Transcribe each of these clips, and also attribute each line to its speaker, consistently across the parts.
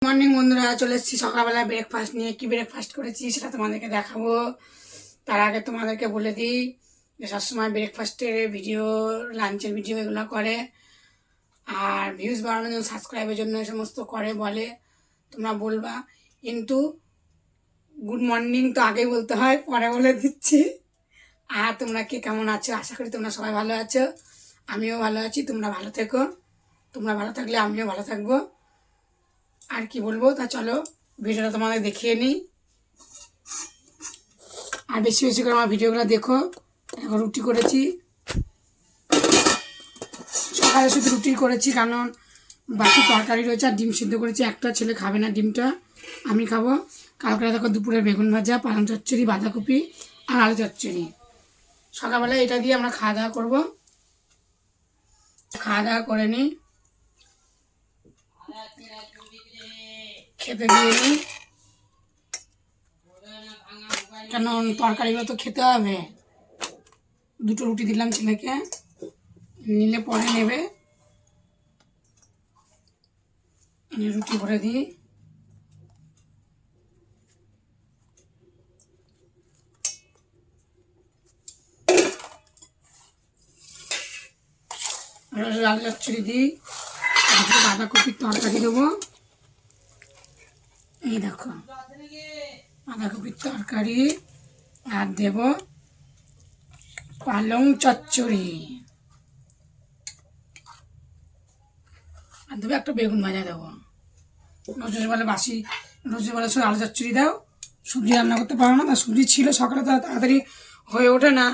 Speaker 1: Morning বন্ধুরা, চলে এসেছি সকালবেলা ব্রেকফাস্ট নিয়ে। কি ব্রেকফাস্ট করেছি সেটা তোমাদেরকে দেখাবো। তার আগে তোমাদেরকে বলে দিই যে সবসময় ব্রেকফাস্টের ভিডিও, লাঞ্চের ভিডিও এগুলো করে, আর ভিউজ বাড়ানোর জন্য, সাবস্ক্রাইবের জন্য এই সমস্ত করে বলে। তোমরা বলবা, কিন্তু গুড মর্নিং তো আগেই বলতে হয়, পরে বলে দিচ্ছি। আর তোমরা কে কেমন আছো? আশা করি তোমরা সবাই ভালো আছো, আমিও ভালো আছি। তোমরা ভালো থেকো, তোমরা ভালো থাকলে আমিও ভালো থাকবো। আর কি বলবো, তা চলো ভিডিওটা তোমাদের দেখিয়ে নিই। আর বেশি বেশি করে আমার ভিডিওগুলো দেখো। এখন রুটি করেছি, সকালে শুধু রুটি করেছি, কারণ বাকি তরকারি রয়েছে। আর ডিম সিদ্ধ করেছি, একটা ছেলে খাবে না ডিমটা, আমি খাবো। কালকে দেখো দুপুরে বেগুন ভাজা, পালং চচ্চড়ি, বাঁধাকপি আর আলু চচ্চড়ি। সকালবেলা এটা দিয়ে আমরা খাওয়া দাওয়া করবো। খাওয়া দাওয়া করে নিই, খেতে দিয়ে নিই, কেন তরকারিগুলো তো খেতে হবে। দুটো রুটি দিলাম ছেলেকে, নিলে পরে নেবে। রুটি করে দিই। আলু চচ্চড়ি দিই, বাঁধাকপির তরকারি দেবো। এই দেখো বাঁধাকপির তরকারি, আর দেব পালং চচ্চড়ি, আর দেবো একটা বেগুন ভাজা দেবো। রোজের বেলা বাসি, রোজের বেলা শুধু আলু চচ্চড়ি দাও, সবজি রান্না করতে পারো না। তা সবজি ছিল সকালে, তো তাড়াতাড়ি হয়ে ওঠে না,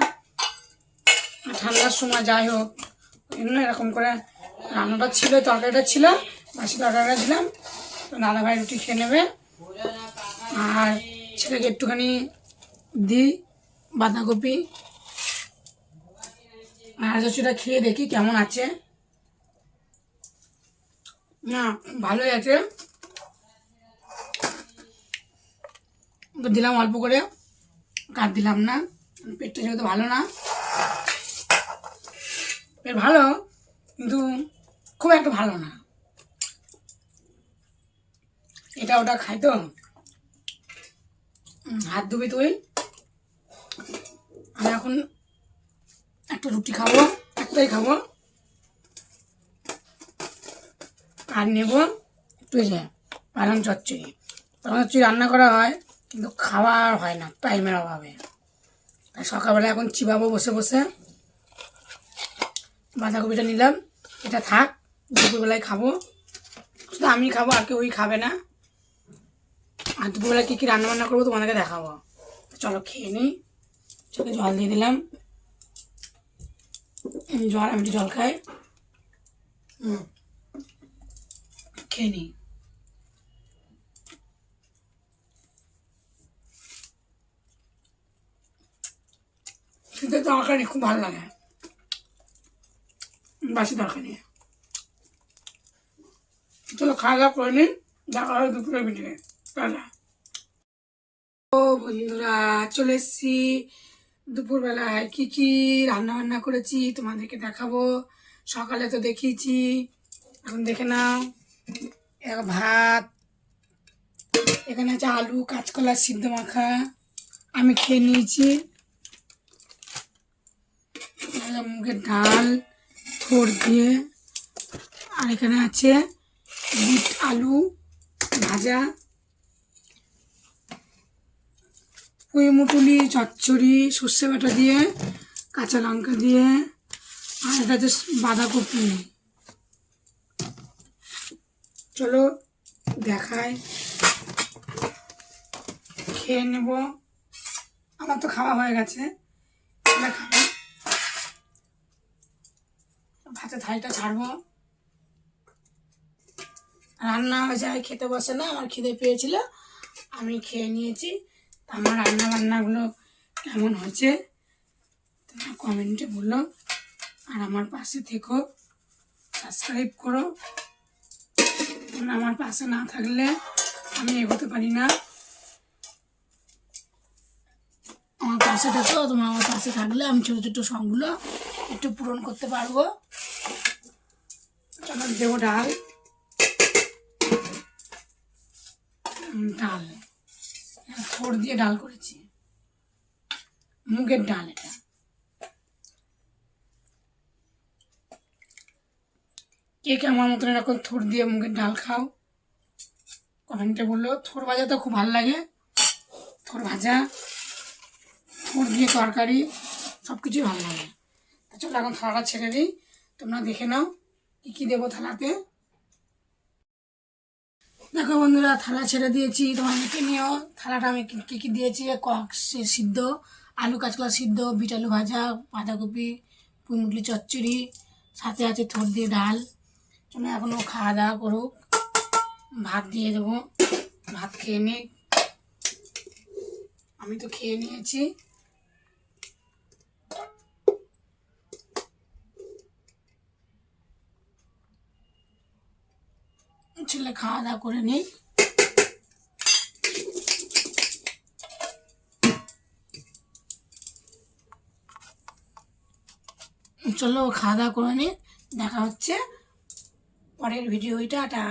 Speaker 1: ঠান্ডার সময় যাই হোক, এরকম করে রান্নাটা ছিল, তরকারিটা ছিল, বাসি তরকারিটা দিলাম। তো দাদা ভাই রুটি খেয়ে নেবে, আর ছেলেকে একটুখানি দিই বাঁধাকপি। আর চচ্চড়িটা খেয়ে দেখি কেমন আছে। না, ভালোই আছে। দিলাম অল্প করে, কাট দিলাম না, পেটটা যেহেতু ভালো না। পেট ভালো, কিন্তু খুব একটা ভালো না। এটা ওটা খাই তো, হাত ধুবি তুই। আমি এখন একটা রুটি খাবো, একটাই খাবো, আর নেব একটু যে পালং চচ্চড়ি। পালং চচ্চড়ি রান্না করা হয়, কিন্তু খাওয়া আর হয় না টাইমের অভাবে। তাই সকালবেলা এখন চিবাবো বসে বসে। বাঁধাকপিটা নিলাম, এটা থাক, দুপুরবেলায় খাবো। শুধু আমি খাবো, আর কেউই খাবে না। আর দুপুরবেলা কী কী রান্নাবান্না করবো তোমাদেরকে দেখাবো। চলো খেয়ে নিই। চোখে জল দিয়ে দিলাম, জল, আমি একটু জল খাই। খেয়ে নিই। শীতের তরকারি খুব ভালো লাগে, বাসি তরকারি। চলো খাওয়া দাওয়া করে নিই, দেখা হয় দুপুরের ভিডিও। ও বন্ধুরা, চলে এসছি। দুপুরবেলায় কি কি রান্না বান্না করেছি তোমাদেরকে দেখাবো। সকালে তো দেখিয়েছি, এখন দেখে নাও। ভাত, এখানে আছে আলু কাঁচকলা সিদ্ধ মাখা, আমি খেয়ে নিয়েছি। মুগের ডাল ফোড় দিয়ে, আর এখানে আছে বিট আলু ভাজা, পুঁই মুটুলি চচ্চড়ি সর্ষে বাটা দিয়ে, কাঁচা লঙ্কা দিয়ে, আর এটা হচ্ছে বাঁধাকপি। চলো দেখাই, খেয়ে নেব। আমার তো খাওয়া হয়ে গেছে, খাবো। ভাতের থালিটা ছাড়বো, রান্না হয়ে যায়, খেতে বসে না। আমার খিদে পেয়েছিল, আমি খেয়ে নিয়েছি। আমার রান্না বান্নাগুলো কেমন হয়েছে তোমরা কমেন্টে বলো, আর আমার পাশে থেকো, সাবস্ক্রাইব করো। তোমরা আমার পাশে না থাকলে আমি এগোতে পারি না। আমার পাশে থেকো, তোমরা আমার পাশে থাকলে আমি ছোটো ছোটো শখগুলো একটু পূরণ করতে পারবো। চলো দেবো ডাল, ডাল, থোড় দিয়ে ডাল করেছি, মুগের ডাল। এটা কে কে আমার মতন এরকম থোড় দিয়ে মুগের ডাল খাও কমেন্টে বললো। থোড় ভাজা তো খুব ভালো লাগে, থোড় ভাজা, থোড় দিয়ে তরকারি সব কিছুই ভালো লাগে। চলো এখন থালাটা ছেড়ে দিই, তোমরা দেখে নাও কী কী দেবো থালাতে। দেখো বন্ধুরা, থালা ছেড়ে দিয়েছি, তোমার দেখে নিও থালাটা আমি কী কী দিয়েছি। সিদ্ধ আলু, কাঁচকলা সিদ্ধ, বিট আলু ভাজা, বাঁধাকপি, পুঁইমুগলি চচ্চড়ি, সাথে আছে থোড় দিয়ে ডাল। চলো এখনও খাওয়া দাওয়া করুক, ভাত দিয়ে দেবো, ভাত খেয়ে নিই। আমি তো খেয়ে নিয়েছি। ছেলে খাওয়া দাওয়া করে নিই। চলো খাওয়া দাওয়া করে নিই, দেখা হচ্ছে পরের ভিডিওটা।